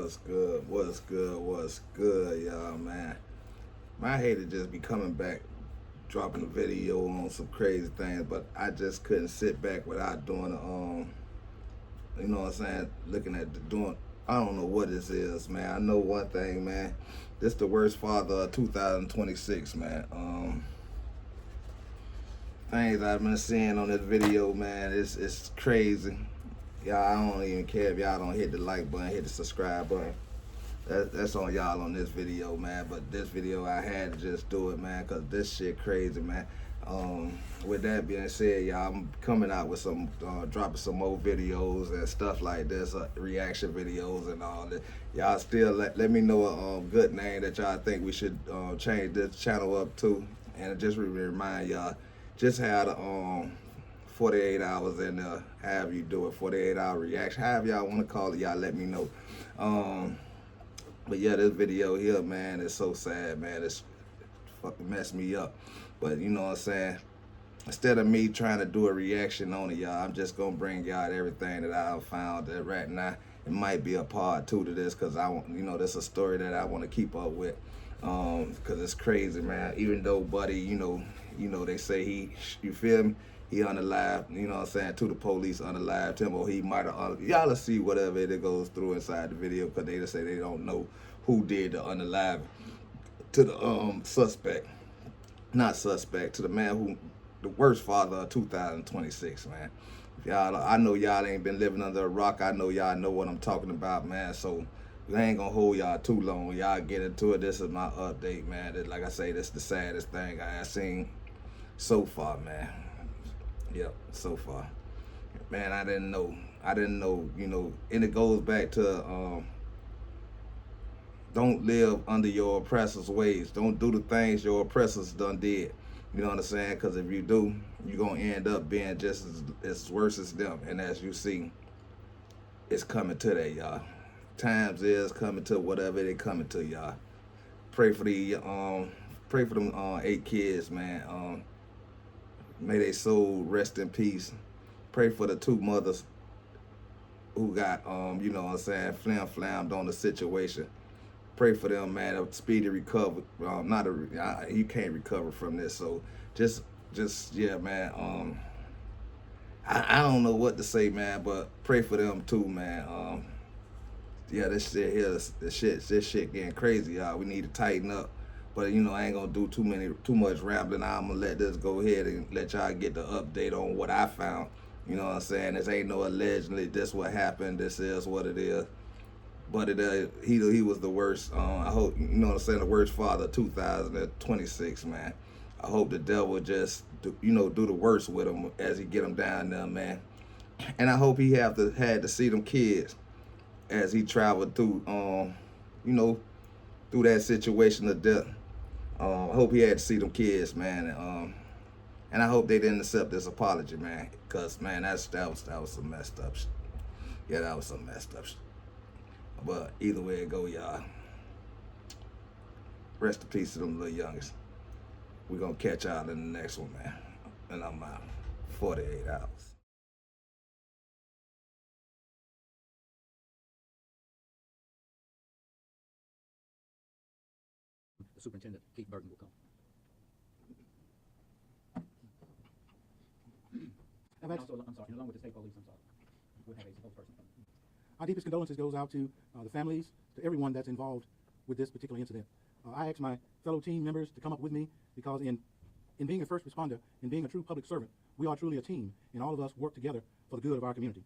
What's good? What's good? What's good, y'all, man? I hate to just be coming back, dropping a video on some crazy things, but I just couldn't sit back without doing you know what I'm saying, looking at doing, I don't know what this is, man. I know one thing, man. This the worst father of 2026, man. Things I've been seeing on this video, man, it's crazy. Y'all, I don't even care if y'all don't hit the like button, hit the subscribe button. That's on y'all on this video, man. But this video, I had to just do it, man, because this shit crazy, man. With that being said, y'all, I'm coming out with some, dropping some more videos and stuff like this, reaction videos and all that. Y'all still let me know a good name that y'all think we should change this channel up to. And just remind y'all, just have the 48 hours and have you do it, 48-hour reaction, however y'all want to call it, y'all let me know. But yeah, this video here, man, is so sad, man. It's fucking messed me up. But you know what I'm saying? Instead of me trying to do a reaction on it, y'all, I'm just gonna bring y'all everything that I found that right now. It might be a part two to this, cause I want, you know, this is a story that I want to keep up with. Cause it's crazy, man. Even though Buddy, you know, they say you feel me? He unalived, you know what I'm saying, to the police, unalived him, or he might have, y'all will see whatever it goes through inside the video, because they just say they don't know who did the unalive to the suspect, not suspect, to the man who, the worst father of 2026, man. Y'all, I know y'all ain't been living under a rock. I know y'all know what I'm talking about, man, so I ain't gonna hold y'all too long. Y'all get into it. This is my update, man. Like I say, this is the saddest thing I have seen so far, man. Yep, so far. Man, I didn't know, you know, and it goes back to don't live under your oppressor's ways. Don't do the things your oppressors done did. You know what I'm saying? Because if you do, you're going to end up being just as worse as them. And as you see, it's coming to that, y'all. Times is coming to whatever they coming to, y'all. Pray for them 8 kids, man. May their soul rest in peace. Pray for the 2 mothers who got, you know what I'm saying, flammed on the situation. Pray for them, man, a speedy recovery. You can't recover from this. So just yeah, man. I don't know what to say, man, but pray for them too, man. Yeah, this shit here, this shit getting crazy, y'all. We need to tighten up. But you know, I ain't gonna do too much rambling. I'm gonna let this go ahead and let y'all get the update on what I found. You know what I'm saying? This ain't no allegedly. This what happened. This is what it is. But he was the worst. I hope, you know what I'm saying, the worst father of 2026, man. I hope the devil just do the worst with him as he get him down there, man. And I hope he had to see them kids as he traveled through, you know, through that situation of death. I hope he had to see them kids, man. And I hope they didn't accept this apology, man. Cause man, that was some messed up shit. Yeah, that was some messed up shit. But either way it go, y'all, rest in peace to them little youngest. We're gonna catch y'all in the next one, man. And I'm out. 48 hours. The superintendent, Keith Burton, will come. And also, I'm sorry, along with the state police, I'm sorry, we'll have a spokesperson come. Our deepest condolences goes out to the families, to everyone that's involved with this particular incident. I asked my fellow team members to come up with me because in being a first responder, in being a true public servant, we are truly a team, and all of us work together for the good of our community.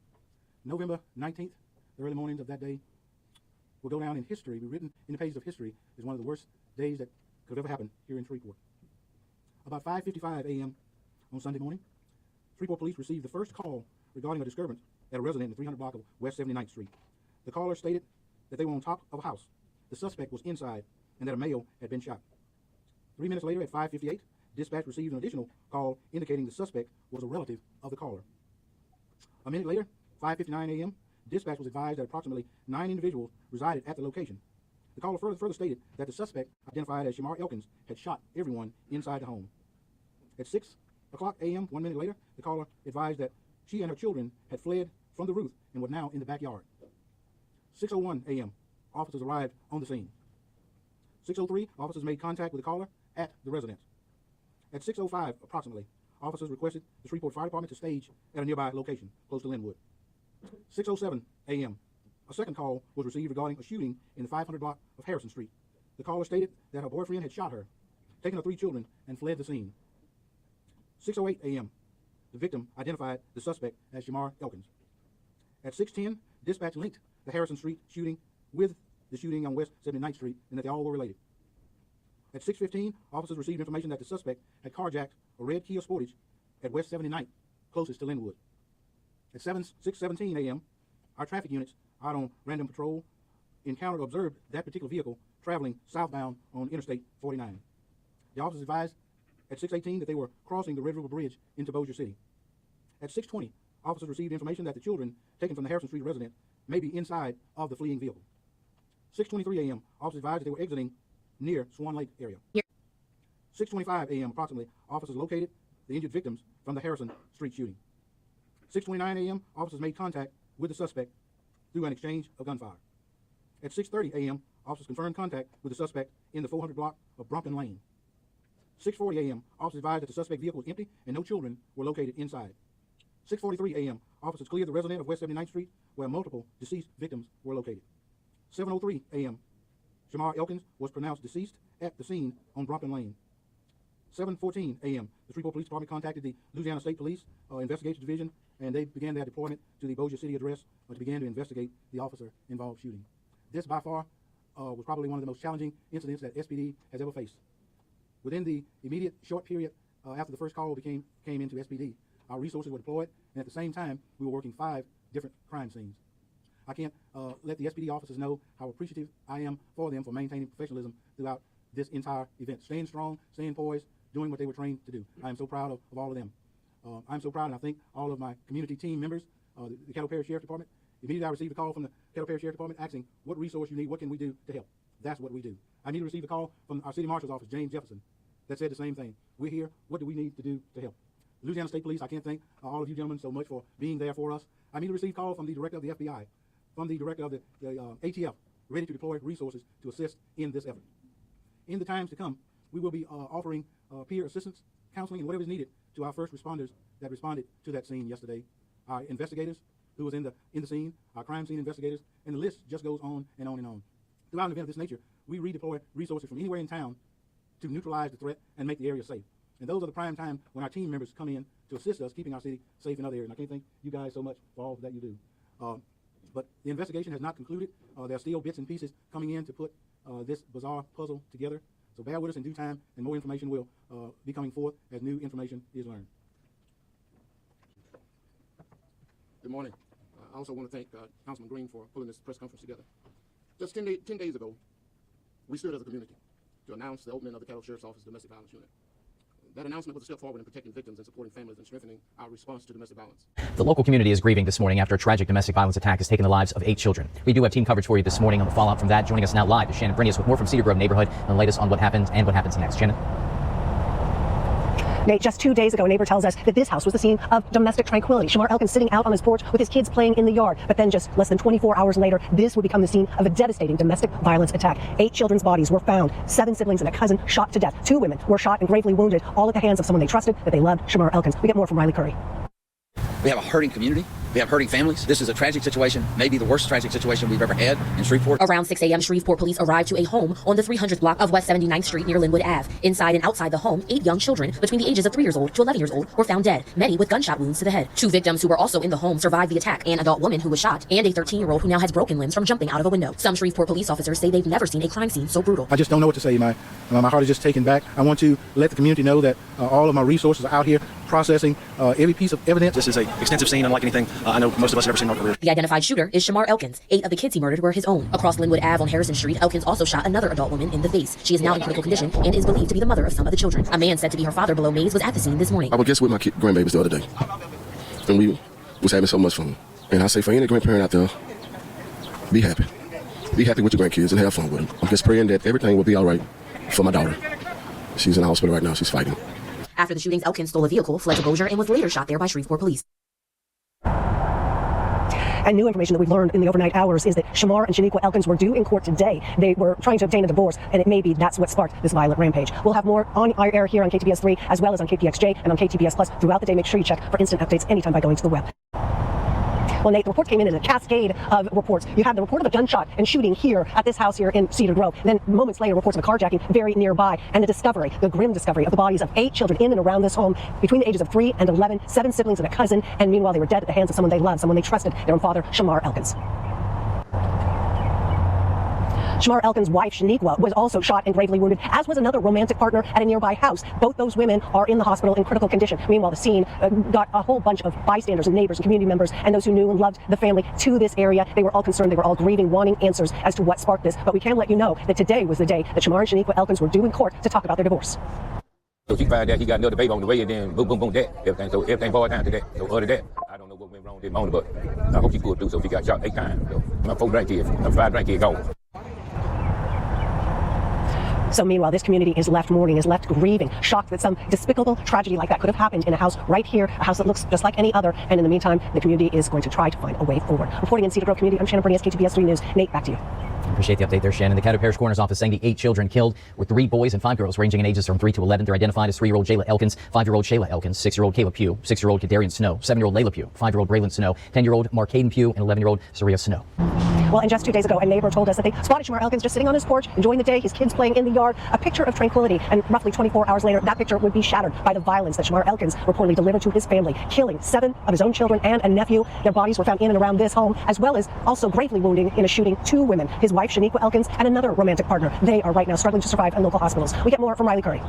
November 19th, the early mornings of that day, will go down in history, be written in the pages of history as one of the worst days that could have ever happened here in Shreveport. About 5:55 a.m. on Sunday morning, Shreveport police received the first call regarding a disturbance at a resident in the 300 block of West 79th Street. The caller stated that they were on top of a house. The suspect was inside and that a male had been shot. 3 minutes later at 5:58, dispatch received an additional call indicating the suspect was a relative of the caller. A minute later, 5:59 a.m., dispatch was advised that approximately 9 individuals resided at the location. The caller further stated that the suspect, identified as Shamar Elkins, had shot everyone inside the home. At 6 o'clock a.m., 1 minute later, the caller advised that she and her children had fled from the roof and were now in the backyard. 6:01 a.m., officers arrived on the scene. 6:03, officers made contact with the caller at the residence. At 6:05 approximately, officers requested the Shreveport Fire Department to stage at a nearby location close to Linwood. 6:07 a.m., a second call was received regarding a shooting in the 500 block of Harrison Street. The caller stated that her boyfriend had shot her, taken her 3 children, and fled the scene. 6:08 a.m., the victim identified the suspect as Shamar Elkins. At 6:10, dispatch linked the Harrison Street shooting with the shooting on West 79th Street and that they all were related. At 6:15, officers received information that the suspect had carjacked a red Kia Sportage at West 79th, closest to Linwood. At 6:17 a.m., our traffic units out on random patrol encountered or observed that particular vehicle traveling southbound on Interstate 49. The officers advised at 6:18 that they were crossing the Red River Bridge into Bossier City. At 6:20, officers received information that the children taken from the Harrison Street residence may be inside of the fleeing vehicle. 6:23 a.m., officers advised that they were exiting near Swan Lake area. 6:25 a.m. approximately, officers located the injured victims from the Harrison Street shooting. 6:29 a.m., officers made contact with the suspect through an exchange of gunfire. At 6:30 a.m., officers confirmed contact with the suspect in the 400 block of Brompton Lane. 6:40 a.m., officers advised that the suspect vehicle was empty and no children were located inside. 6:43 a.m., officers cleared the residence of West 79th Street where multiple deceased victims were located. 7:03 a.m., Shamar Elkins was pronounced deceased at the scene on Brompton Lane. 7:14 a.m., the Shreveport Police Department contacted the Louisiana State Police Investigations Division, and they began their deployment to the Bossier City address to begin to investigate the officer-involved shooting. This, by far, was probably one of the most challenging incidents that SPD has ever faced. Within the immediate short period after the first call came into SPD, our resources were deployed, and at the same time, we were working 5 different crime scenes. I can't let the SPD officers know how appreciative I am for them for maintaining professionalism throughout this entire event, staying strong, staying poised, doing what they were trained to do. I am so proud of all of them. I'm so proud, and I thank all of my community team members, the Caddo Parish Sheriff Department. Immediately I received a call from the Caddo Parish Sheriff Department asking what resource you need, what can we do to help. That's what we do. I need to receive a call from our City Marshal's office, James Jefferson, that said the same thing. We're here, what do we need to do to help? Louisiana State Police, I can't thank all of you gentlemen so much for being there for us. I need to receive a call from the Director of the FBI, from the Director of the ATF, ready to deploy resources to assist in this effort. In the times to come, we will be offering peer assistance, counseling, and whatever is needed to our first responders that responded to that scene yesterday, our investigators who was in the scene, our crime scene investigators, and the list just goes on and on and on. Throughout an event of this nature, we redeploy resources from anywhere in town to neutralize the threat and make the area safe. And those are the prime time when our team members come in to assist us keeping our city safe in other areas. And I can't thank you guys so much for all that you do. But the investigation has not concluded. There are still bits and pieces coming in to put this bizarre puzzle together. So bear with us in due time, and more information will be coming forth as new information is learned. Good morning. I also want to thank Councilman Green for pulling this press conference together. Just 10 days ago, we stood as a community to announce the opening of the Caddo Sheriff's Office Domestic Violence Unit. That announcement was a step forward in protecting victims and supporting families and strengthening our response to domestic violence. The local community is grieving this morning after a tragic domestic violence attack has taken the lives of 8 children. We do have team coverage for you this morning on the fallout from that. Joining us now live is Shannon Brinius with more from Cedar Grove neighborhood and the latest on what happened and what happens next. Shannon? Nate, just 2 days ago, a neighbor tells us that this house was the scene of domestic tranquility. Shamar Elkins sitting out on his porch with his kids playing in the yard. But then just less than 24 hours later, this would become the scene of a devastating domestic violence attack. 8 children's bodies were found, 7 siblings and a cousin shot to death. 2 women were shot and gravely wounded, all at the hands of someone they trusted, that they loved, Shamar Elkins. We get more from Riley Curry. We have a hurting community. We have hurting families. This is a tragic situation, maybe the worst tragic situation we've ever had in Shreveport. Around 6 a.m., Shreveport police arrived to a home on the 300th block of West 79th Street near Linwood Ave. Inside and outside the home, 8 young children between the ages of 3 years old to 11 years old were found dead, many with gunshot wounds to the head. 2 victims who were also in the home survived the attack, an adult woman who was shot, and a 13-year-old who now has broken limbs from jumping out of a window. Some Shreveport police officers say they've never seen a crime scene so brutal. I just don't know what to say. My heart is just taken back. I want to let the community know that all of my resources are out here processing every piece of evidence. This is an extensive scene unlike anything I know most of us have ever seen in our career. The identified shooter is Shamar Elkins. 8 of the kids he murdered were his own. Across Linwood Ave on Harrison Street, Elkins also shot another adult woman in the face. She is now in critical condition and is believed to be the mother of some of the children. A man said to be her father below Mays was at the scene this morning. I was just with my grandbabies the other day, and we was having so much fun. And I say for any grandparent out there, be happy. Be happy with your grandkids and have fun with them. I'm just praying that everything will be all right for my daughter. She's in the hospital right now. She's fighting. After the shootings, Elkins stole a vehicle, fled to Bossier, and was later shot there by Shreveport police. And new information that we've learned in the overnight hours is that Shamar and Shaniqua Elkins were due in court today. They were trying to obtain a divorce, and it may be that's what sparked this violent rampage. We'll have more on our air here on KTBS 3, as well as on KPXJ and on KTBS Plus throughout the day. Make sure you check for instant updates anytime by going to the web. Well, Nate, the report came in a cascade of reports. You had the report of a gunshot and shooting here at this house here in Cedar Grove. Then moments later, reports of a carjacking very nearby, and the grim discovery of the bodies of 8 children in and around this home between the ages of 3 and 11, 7 siblings and a cousin, and meanwhile they were dead at the hands of someone they loved, someone they trusted, their own father, Shamar Elkins. Shamar Elkins' wife, Shaniqua, was also shot and gravely wounded, as was another romantic partner at a nearby house. Both those women are in the hospital in critical condition. Meanwhile, the scene got a whole bunch of bystanders and neighbors and community members and those who knew and loved the family to this area. They were all concerned. They were all grieving, wanting answers as to what sparked this. But we can let you know that today was the day that Shamar and Shaniqua Elkins were due in court to talk about their divorce. So she found out he got another baby on the way, and then boom, boom, boom, that. Everything boiled down to that. So other than that, I don't know what went wrong this morning, but I hope she pulled through. So she got shot 8 times. So my 4 grandkids, my 5 grandkids gone. So meanwhile, this community is left mourning, is left grieving, shocked that some despicable tragedy like that could have happened in a house right here, a house that looks just like any other. And in the meantime, the community is going to try to find a way forward. Reporting in Cedar Grove community, I'm Shannon Bernier, KTBS 3 News. Nate, back to you. Appreciate the update there, Shannon. The Caddo Parish Coroner's Office saying the 8 children killed were 3 boys and 5 girls ranging in ages from 3 to 11. They're identified as 3-year-old Jayla Elkins, 5-year-old Shayla Elkins, 6-year-old Kayla Pugh, 6-year-old Kadarian Snow, 7-year-old Layla Pugh, 5-year-old Braylon Snow, 10-year-old Marcaden Pugh, and 11-year-old Saria Snow. Well, and just 2 days ago, a neighbor told us that they spotted Shamar Elkins just sitting on his porch, enjoying the day, his kids playing in the yard, a picture of tranquility. And roughly 24 hours later, that picture would be shattered by the violence that Shamar Elkins reportedly delivered to his family, killing 7 of his own children and a nephew. Their bodies were found in and around this home, as well as also gravely wounding in a shooting 2 women, his wife, Shaniqua Elkins, and another romantic partner. They are right now struggling to survive in local hospitals. We get more from Riley Curry.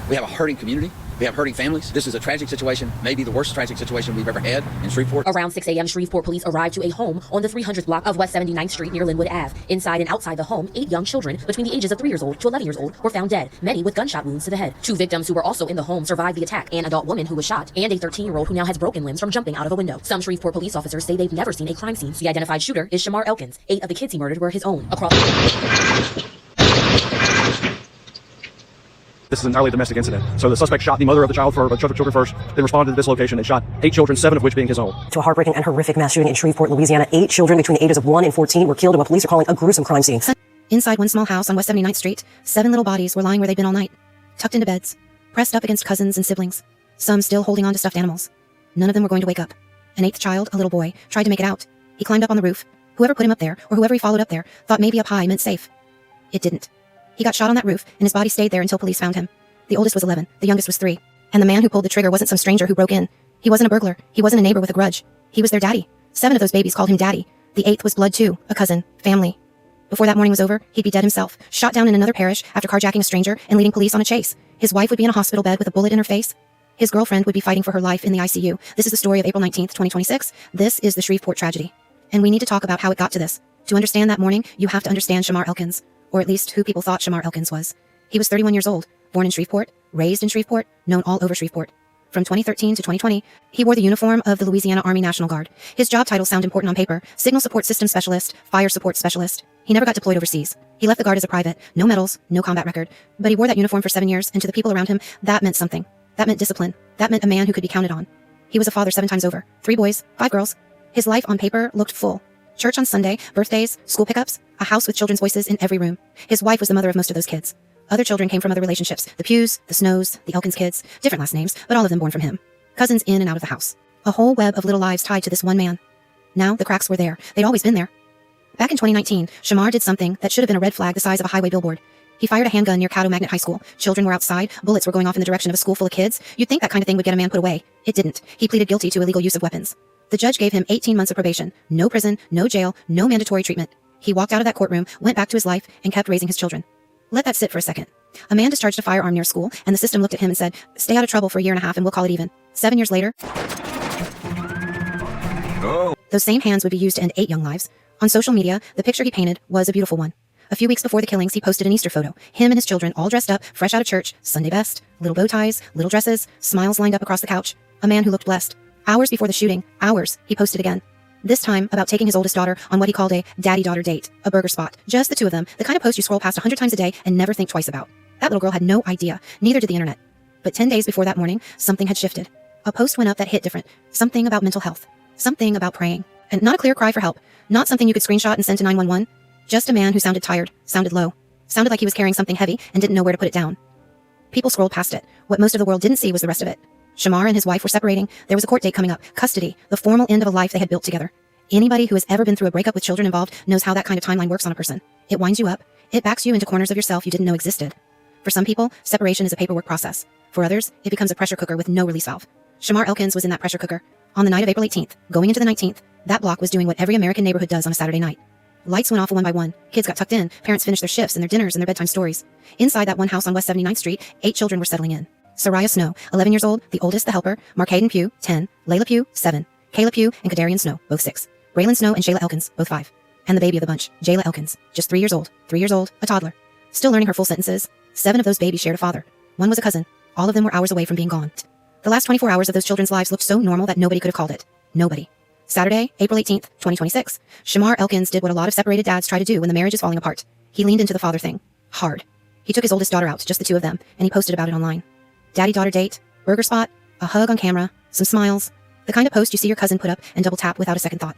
We have a hurting community. We have hurting families. This is a tragic situation, maybe the worst tragic situation we've ever had in Shreveport. Around 6 a.m., Shreveport police arrived to a home on the 300th block of West 79th Street near Linwood Ave. Inside and outside the home, 8 young children between the ages of 3 years old to 11 years old were found dead, many with gunshot wounds to the head. 2 victims who were also in the home survived the attack, an adult woman who was shot, and a 13-year-old who now has broken limbs from jumping out of a window. Some Shreveport police officers say they've never seen a crime scene. The identified shooter is Shamar Elkins. 8 of the kids he murdered were his own. This is an entirely domestic incident. So the suspect shot the mother of the children first, then responded to this location and shot 8 children, 7 of which being his own. To a heartbreaking and horrific mass shooting in Shreveport, Louisiana, 8 children between the ages of 1 and 14 were killed in what police are calling a gruesome crime scene. Inside one small house on West 79th Street, 7 little bodies were lying where they'd been all night, tucked into beds, pressed up against cousins and siblings, some still holding on to stuffed animals. None of them were going to wake up. An 8th child, a little boy, tried to make it out. He climbed up on the roof. Whoever put him up there, or whoever he followed up there, thought maybe up high meant safe. It didn't. He got shot on that roof, and his body stayed there until police found him. The oldest was 11, the youngest was 3. And the man who pulled the trigger wasn't some stranger who broke in. He wasn't a burglar. He wasn't a neighbor with a grudge. He was their daddy. 7 of those babies called him daddy. The 8th was blood too, a cousin, family. Before that morning was over, he'd be dead himself, shot down in another parish after carjacking a stranger and leading police on a chase. His wife would be in a hospital bed with a bullet in her face. His girlfriend would be fighting for her life in the ICU. This is the story of April 19th, 2026. This is the Shreveport tragedy. And we need to talk about how it got to this. To understand that morning, you have to understand Shamar Elkins, or at least who people thought Shamar Elkins was. He was 31 years old, born in Shreveport, raised in Shreveport, known all over Shreveport. From 2013 to 2020, he wore the uniform of the Louisiana Army National Guard. His job titles sound important on paper: Signal Support System Specialist, Fire Support Specialist. He never got deployed overseas. He left the Guard as a private, no medals, no combat record. But he wore that uniform for 7 years, and to the people around him, that meant something. That meant discipline. That meant a man who could be counted on. He was a father 7 times over. 3 boys, 5 girls. His life on paper looked full. Church on Sunday, birthdays, school pickups, a house with children's voices in every room. His wife was the mother of most of those kids. Other children came from other relationships. The Pews, the Snows, the Elkins kids, different last names, but all of them born from him. Cousins in and out of the house. A whole web of little lives tied to this one man. Now the cracks were there. They'd always been there. Back in 2019, Shamar did something that should have been a red flag the size of a highway billboard. He fired a handgun near Caddo Magnet High School. Children were outside. Bullets were going off in the direction of a school full of kids. You'd think that kind of thing would get a man put away. It didn't. He pleaded guilty to illegal use of weapons. The judge gave him 18 months of probation. No prison, no jail, no mandatory treatment. He walked out of that courtroom, went back to his life, and kept raising his children. Let that sit for a second. A man discharged a firearm near school, and the system looked at him and said, "Stay out of trouble for a year and a half and we'll call it even." 7 years later, those same hands would be used to end 8 young lives. On social media, the picture he painted was a beautiful one. A few weeks before the killings, he posted an Easter photo. Him and his children all dressed up, fresh out of church, Sunday best, little bow ties, little dresses, smiles lined up across the couch. A man who looked blessed. Hours before the shooting, he posted again. This time about taking his oldest daughter on what he called a daddy-daughter date, a burger spot. Just the 2 of them, the kind of post you scroll past 100 times a day and never think twice about. That little girl had no idea, neither did the internet. But 10 days before that morning, something had shifted. A post went up that hit different. Something about mental health. Something about praying. And not a clear cry for help. Not something you could screenshot and send to 911. Just a man who sounded tired, sounded low. Sounded like he was carrying something heavy and didn't know where to put it down. People scrolled past it. What most of the world didn't see was the rest of it. Shamar and his wife were separating. There was a court date coming up. Custody. The formal end of a life they had built together. Anybody who has ever been through a breakup with children involved knows how that kind of timeline works on a person. It winds you up. It backs you into corners of yourself you didn't know existed. For some people, separation is a paperwork process. For others, it becomes a pressure cooker with no release valve. Shamar Elkins was in that pressure cooker. On the night of April 18th, going into the 19th, that block was doing what every American neighborhood does on a Saturday night. Lights went off one by one. Kids got tucked in. Parents finished their shifts and their dinners and their bedtime stories. Inside that one house on West 79th Street, 8 children were settling in. Soraya Snow, 11 years old, the oldest, the helper. Markaden Pugh, 10. Layla Pugh, 7. Kayla Pugh and Kadarian Snow, both 6. Braylon Snow and Shayla Elkins, both 5. And the baby of the bunch, Jayla Elkins, just 3 years old. 3 years old, a toddler. Still learning her full sentences. 7 of those babies shared a father. 1 was a cousin. All of them were hours away from being gone. The last 24 hours of those children's lives looked so normal that nobody could have called it. Nobody. Saturday, April 18th, 2026. Shamar Elkins did what a lot of separated dads try to do when the marriage is falling apart. He leaned into the father thing. Hard. He took his oldest daughter out, just the 2 of them, and he posted about it online. Daddy-daughter date, burger spot, a hug on camera, some smiles. The kind of post you see your cousin put up and double tap without a second thought.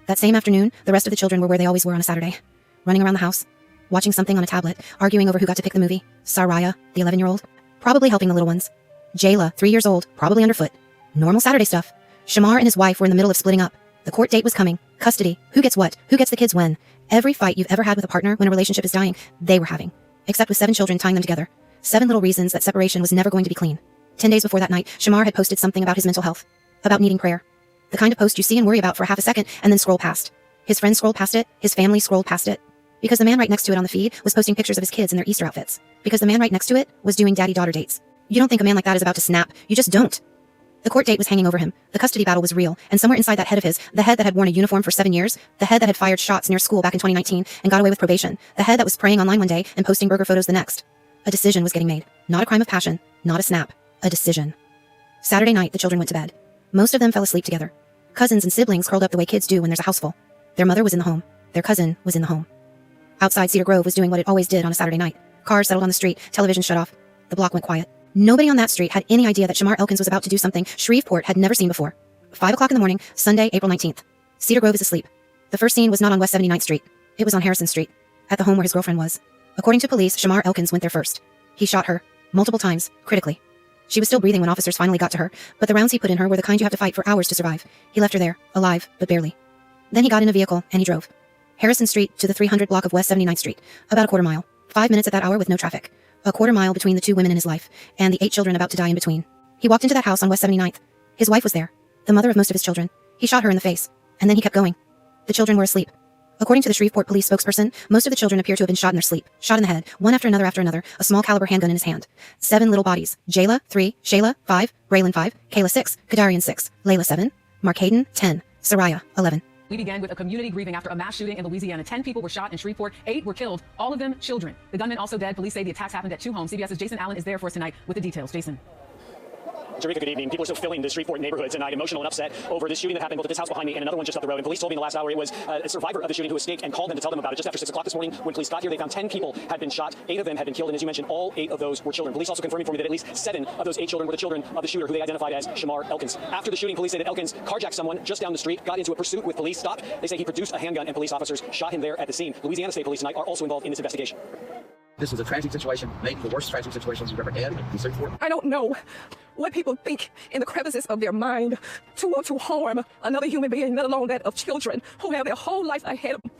That same afternoon, the rest of the children were where they always were on a Saturday. Running around the house, watching something on a tablet, arguing over who got to pick the movie. Soraya, the 11-year-old, probably helping the little ones. Jayla, 3 years old, probably underfoot. Normal Saturday stuff. Shamar and his wife were in the middle of splitting up. The court date was coming. Custody. Who gets what? Who gets the kids when? Every fight you've ever had with a partner when a relationship is dying, they were having. Except with 7 children tying them together. 7 little reasons that separation was never going to be clean. 10 days before that night, Shamar had posted something about his mental health. About needing prayer. The kind of post you see and worry about for half a second and then scroll past. His friends scrolled past it. His family scrolled past it. Because the man right next to it on the feed was posting pictures of his kids in their Easter outfits. Because the man right next to it was doing daddy-daughter dates. You don't think a man like that is about to snap. You just don't. The court date was hanging over him. The custody battle was real. And somewhere inside that head of his, the head that had worn a uniform for 7 years, the head that had fired shots near school back in 2019 and got away with probation, the head that was praying online one day and posting burger photos the next. A decision was getting made. Not a crime of passion. Not a snap. A decision. Saturday night, the children went to bed. Most of them fell asleep together. Cousins and siblings curled up the way kids do when there's a house full. Their mother was in the home. Their cousin was in the home. Outside, Cedar Grove was doing what it always did on a Saturday night. Cars settled on the street. Television shut off. The block went quiet. Nobody on that street had any idea that Shamar Elkins was about to do something Shreveport had never seen before. 5 o'clock in the morning, Sunday, April 19th. Cedar Grove is asleep. The first scene was not on West 79th Street. It was on Harrison Street, at the home where his girlfriend was. According to police, Shamar Elkins went there first. He shot her, multiple times, critically. She was still breathing when officers finally got to her, but the rounds he put in her were the kind you have to fight for hours to survive. He left her there, alive, but barely. Then he got in a vehicle, and he drove. Harrison Street to the 300 block of West 79th Street, about a quarter mile. 5 minutes at that hour with no traffic. A quarter mile between the 2 women in his life, and the 8 children about to die in between. He walked into that house on West 79th. His wife was there, the mother of most of his children. He shot her in the face, and then he kept going. The children were asleep. According to the Shreveport police spokesperson, most of the children appear to have been shot in their sleep, shot in the head, one after another, a small caliber handgun in his hand. 7 little bodies. Jayla, 3, Shayla, 5, Braylon, 5, Kayla, 6, Kadarian, 6, Layla, 7, Markaden, 10, Soraya, 11. We began with a community grieving after a mass shooting in Louisiana. 10 people were shot in Shreveport. 8 were killed, all of them children. The gunman also dead. Police say the attacks happened at 2 homes. CBS's Jason Allen is there for us tonight with the details. Jason. Jerika, good evening. People are still filling the Shreveport neighborhood tonight, emotional and upset over this shooting that happened both at this house behind me and another one just up the road. And police told me in the last hour it was a survivor of the shooting who escaped and called them to tell them about it just after 6 o'clock this morning. When police got here, they found 10 people had been shot. 8 of them had been killed, and as you mentioned, all 8 of those were children. Police also confirming for me that at least 7 of those 8 children were the children of the shooter, who they identified as Shamar Elkins. After the shooting, police say that Elkins carjacked someone just down the street, got into a pursuit with police, stopped. They say he produced a handgun, and police officers shot him there at the scene. Louisiana State Police tonight are also involved in this investigation. This was a tragic situation, maybe the worst tragic situations we've ever had in Shreveport. I don't know what people think in the crevices of their mind to want to harm another human being, let alone that of children who have their whole life ahead of them.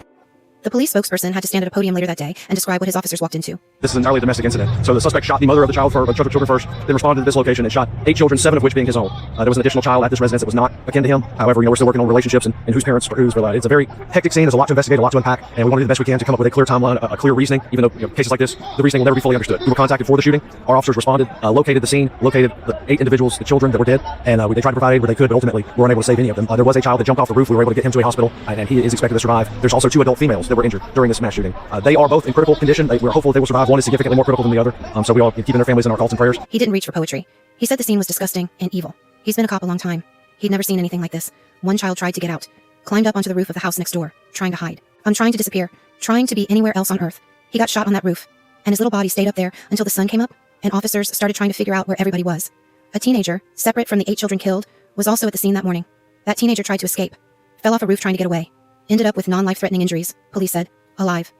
The police spokesperson had to stand at a podium later that day and describe what his officers walked into. This is entirely a domestic incident. So the suspect shot the mother of the children first, then responded to this location and shot 8 children, 7 of which being his own. There was an additional child at this residence that was not akin to him. However, we're still working on relationships and whose parents are whose. It's a very hectic scene. There's a lot to investigate, a lot to unpack, and we want to do the best we can to come up with a clear timeline, a clear reasoning. Even though cases like this, the reasoning will never be fully understood. We were contacted for the shooting. Our officers responded, located the scene, located the 8 individuals, the children that were dead, and they tried to provide aid where they could, but ultimately we weren't able to save any of them. There was a child that jumped off the roof. We were able to get him to a hospital, and he is expected to survive. There's also 2 adult females that were injured during this mass shooting. They are both in critical condition. We're hopeful they will survive. One is significantly more critical than the other. So we all keeping their families in our thoughts and prayers. He didn't reach for poetry. He said the scene was disgusting and evil. He's been a cop a long time. He'd never seen anything like this. One child tried to get out, climbed up onto the roof of the house next door, trying to hide. I'm trying to disappear, trying to be anywhere else on earth. He got shot on that roof, and his little body stayed up there until the sun came up, and officers started trying to figure out where everybody was. A teenager, separate from the 8 children killed, was also at the scene that morning. That teenager tried to escape. Fell off a roof trying to get away. Ended up with non-life-threatening injuries, police said. Alive.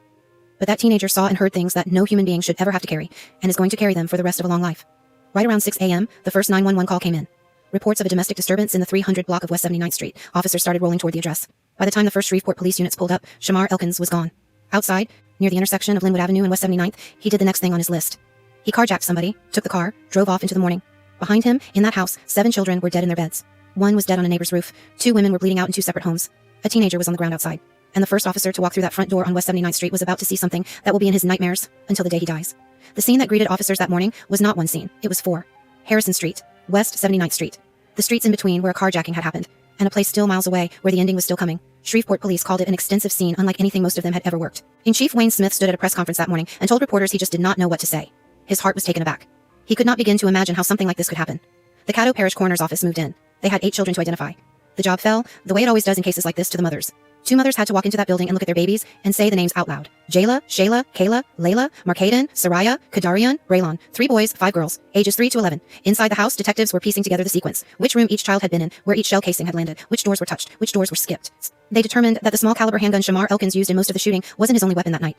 But that teenager saw and heard things that no human being should ever have to carry, and is going to carry them for the rest of a long life. Right around 6 a.m., the first 911 call came in. Reports of a domestic disturbance in the 300 block of West 79th Street. Officers started rolling toward the address. By the time the first Shreveport police units pulled up, Shamar Elkins was gone. Outside, near the intersection of Linwood Avenue and West 79th, he did the next thing on his list. He carjacked somebody, took the car, drove off into the morning. Behind him, in that house, 7 children were dead in their beds. 1 was dead on a neighbor's roof. 2 women were bleeding out in 2 separate homes. A teenager was on the ground outside. And the first officer to walk through that front door on West 79th Street was about to see something that will be in his nightmares until the day he dies. The scene that greeted officers that morning was not one scene, it was 4. Harrison Street, West 79th Street. The streets in between where a carjacking had happened, and a place still miles away where the ending was still coming. Shreveport police called it an extensive scene unlike anything most of them had ever worked. In Chief Wayne Smith stood at a press conference that morning and told reporters he just did not know what to say. His heart was taken aback. He could not begin to imagine how something like this could happen. The Caddo Parish Coroner's Office moved in. They had 8 children to identify. The job fell, the way it always does in cases like this, to the mothers. 2 mothers had to walk into that building and look at their babies and say the names out loud. Jayla, Shayla, Kayla, Layla, Markaden, Soraya, Kadarian, Braylon. 3 boys, 5 girls, ages 3 to 11. Inside the house, detectives were piecing together the sequence. Which room each child had been in, where each shell casing had landed, which doors were touched, which doors were skipped. They determined that the small caliber handgun Shamar Elkins used in most of the shooting wasn't his only weapon that night.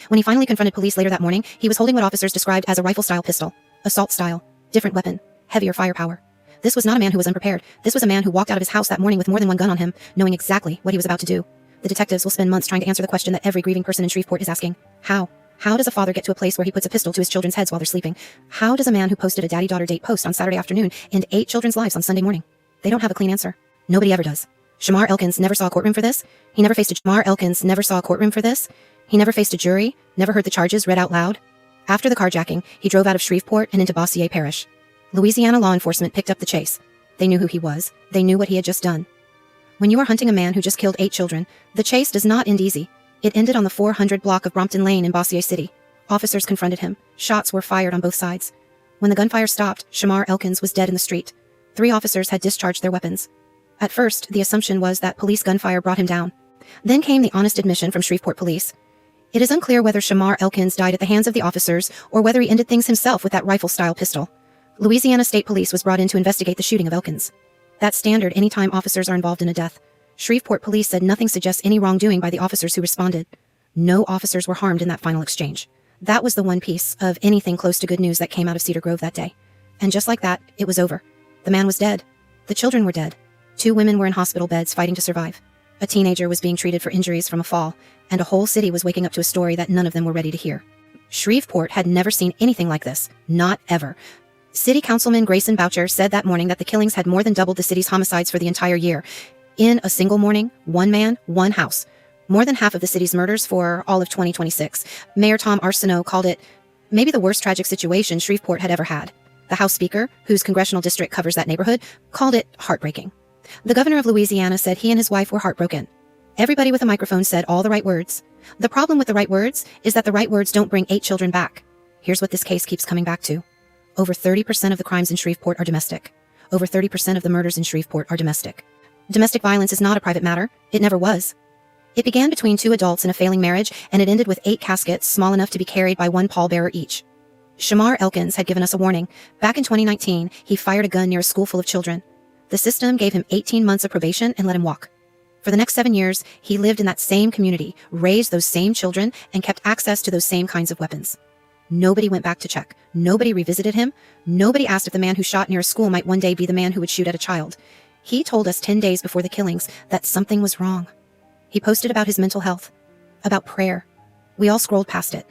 When he finally confronted police later that morning, he was holding what officers described as a rifle-style pistol. Assault style. Different weapon. Heavier firepower. This was not a man who was unprepared. This was a man who walked out of his house that morning with more than one gun on him, knowing exactly what he was about to do. The detectives will spend months trying to answer the question that every grieving person in Shreveport is asking. How? How does a father get to a place where he puts a pistol to his children's heads while they're sleeping? How does a man who posted a daddy-daughter date post on Saturday afternoon end 8 children's lives on Sunday morning? They don't have a clean answer. Nobody ever does. Shamar Elkins never saw a courtroom for this. He never faced a jury, never heard the charges read out loud. After the carjacking, he drove out of Shreveport and into Bossier Parish. Louisiana law enforcement picked up the chase. They knew who he was. They knew what he had just done. When you are hunting a man who just killed 8 children, the chase does not end easy. It ended on the 400 block of Brompton Lane in Bossier City. Officers confronted him. Shots were fired on both sides. When the gunfire stopped, Shamar Elkins was dead in the street. 3 officers had discharged their weapons. At first, the assumption was that police gunfire brought him down. Then came the honest admission from Shreveport police. It is unclear whether Shamar Elkins died at the hands of the officers or whether he ended things himself with that rifle-style pistol. Louisiana State Police was brought in to investigate the shooting of Elkins. That's standard any time officers are involved in a death. Shreveport police said nothing suggests any wrongdoing by the officers who responded. No officers were harmed in that final exchange. That was the one piece of anything close to good news that came out of Cedar Grove that day. And just like that, it was over. The man was dead. The children were dead. 2 women were in hospital beds fighting to survive. A teenager was being treated for injuries from a fall, and a whole city was waking up to a story that none of them were ready to hear. Shreveport had never seen anything like this. Not ever. City Councilman Grayson Boucher said that morning that the killings had more than doubled the city's homicides for the entire year. In a single morning, 1 man, 1 house. More than half of the city's murders for all of 2026. Mayor Tom Arsenault called it maybe the worst tragic situation Shreveport had ever had. The House Speaker, whose congressional district covers that neighborhood, called it heartbreaking. The governor of Louisiana said he and his wife were heartbroken. Everybody with a microphone said all the right words. The problem with the right words is that the right words don't bring 8 children back. Here's what this case keeps coming back to. Over 30% of the crimes in Shreveport are domestic. Over 30% of the murders in Shreveport are domestic. Domestic violence is not a private matter. It never was. It began between 2 adults in a failing marriage, and it ended with 8 caskets small enough to be carried by 1 pallbearer each. Shamar Elkins had given us a warning. Back in 2019, he fired a gun near a school full of children. The system gave him 18 months of probation and let him walk. For the next 7 years, he lived in that same community, raised those same children, and kept access to those same kinds of weapons. Nobody went back to check. Nobody revisited him. Nobody asked if the man who shot near a school might one day be the man who would shoot at a child. He told us 10 days before the killings that something was wrong. He posted about his mental health, about prayer. We all scrolled past it.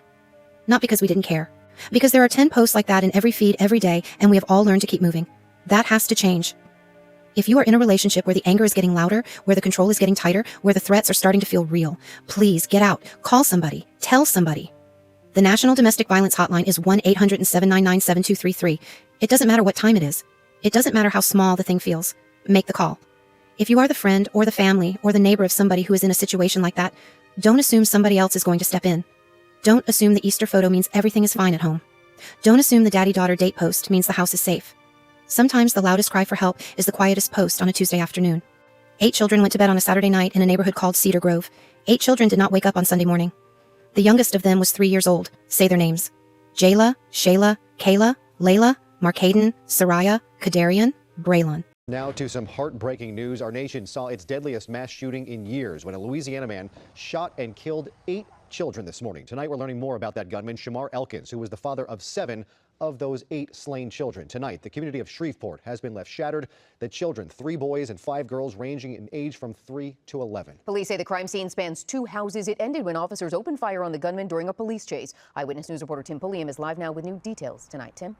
Not because we didn't care. Because there are 10 posts like that in every feed every day, and we have all learned to keep moving. That has to change. If you are in a relationship where the anger is getting louder, where the control is getting tighter, where the threats are starting to feel real, please get out. Call somebody. Tell somebody. The National Domestic Violence Hotline is 1-800-799-7233. It doesn't matter what time it is. It doesn't matter how small the thing feels. Make the call. If you are the friend or the family or the neighbor of somebody who is in a situation like that, don't assume somebody else is going to step in. Don't assume the Easter photo means everything is fine at home. Don't assume the daddy-daughter date post means the house is safe. Sometimes the loudest cry for help is the quietest post on a Tuesday afternoon. 8 children went to bed on a Saturday night in a neighborhood called Cedar Grove. 8 children did not wake up on Sunday morning. The youngest of them was 3 years old. Say their names. Jayla, Shayla, Kayla, Layla, Markaden, Soraya, Kadarian, Braylon. Now to some heartbreaking news. Our nation saw its deadliest mass shooting in years when a Louisiana man shot and killed 8 children this morning. Tonight we're learning more about that gunman, Shamar Elkins, who was the father of 7 of those 8 slain children. Tonight, the community of Shreveport has been left shattered. The children, 3 boys and 5 girls, ranging in age from 3 to 11. Police say the crime scene spans 2 houses. It ended when officers opened fire on the gunman during a police chase. Eyewitness News reporter Tim Pulliam is live now with new details tonight. Tim?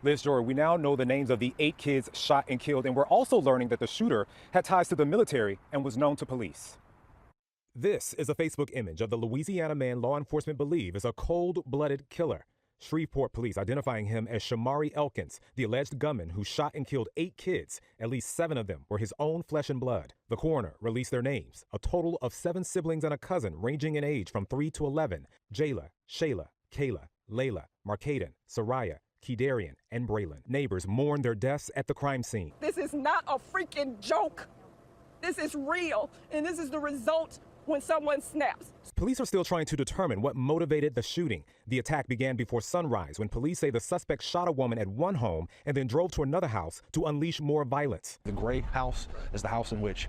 Liz Jory, we now know the names of the 8 kids shot and killed, and we're also learning that the shooter had ties to the military and was known to police. This is a Facebook image of the Louisiana man law enforcement believe is a cold-blooded killer. Shreveport police identifying him as Shamari Elkins, the alleged gunman who shot and killed 8 kids. At least 7 of them were his own flesh and blood. The coroner released their names, a total of 7 siblings and a cousin ranging in age from 3 to 11, Jayla, Shayla, Kayla, Layla, Markaden, Soraya, Kedarian, and Braylon. Neighbors mourn their deaths at the crime scene. This is not a freaking joke. This is real, and this is the result when someone snaps. Police are still trying to determine what motivated the shooting. The attack began before sunrise when police say the suspect shot a woman at one home and then drove to another house to unleash more violence. The gray house is the house in which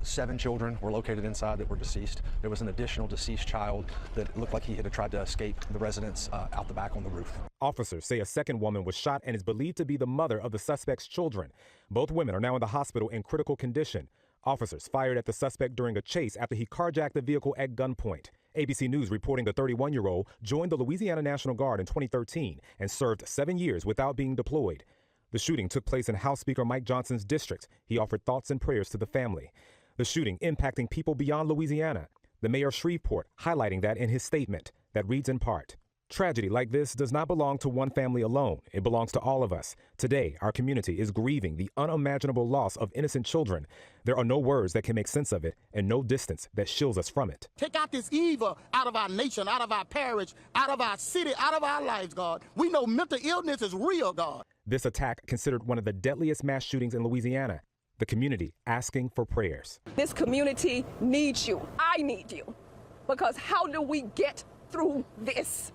7 children were located inside that were deceased. There was an additional deceased child that looked like he had tried to escape the residence out the back on the roof. Officers say a second woman was shot and is believed to be the mother of the suspect's children. Both women are now in the hospital in critical condition. Officers fired at the suspect during a chase after he carjacked the vehicle at gunpoint. ABC News reporting the 31-year-old joined the Louisiana National Guard in 2013 and served 7 years without being deployed. The shooting took place in House Speaker Mike Johnson's district. He offered thoughts and prayers to the family. The shooting impacting people beyond Louisiana. The mayor of Shreveport highlighting that in his statement that reads in part, "Tragedy like this does not belong to one family alone. It belongs to all of us. Today, our community is grieving the unimaginable loss of innocent children. There are no words that can make sense of it and no distance that shields us from it." Take out this evil out of our nation, out of our parish, out of our city, out of our lives, God. We know mental illness is real, God. This attack considered one of the deadliest mass shootings in Louisiana. The community asking for prayers. This community needs you. I need you. Because how do we get through this?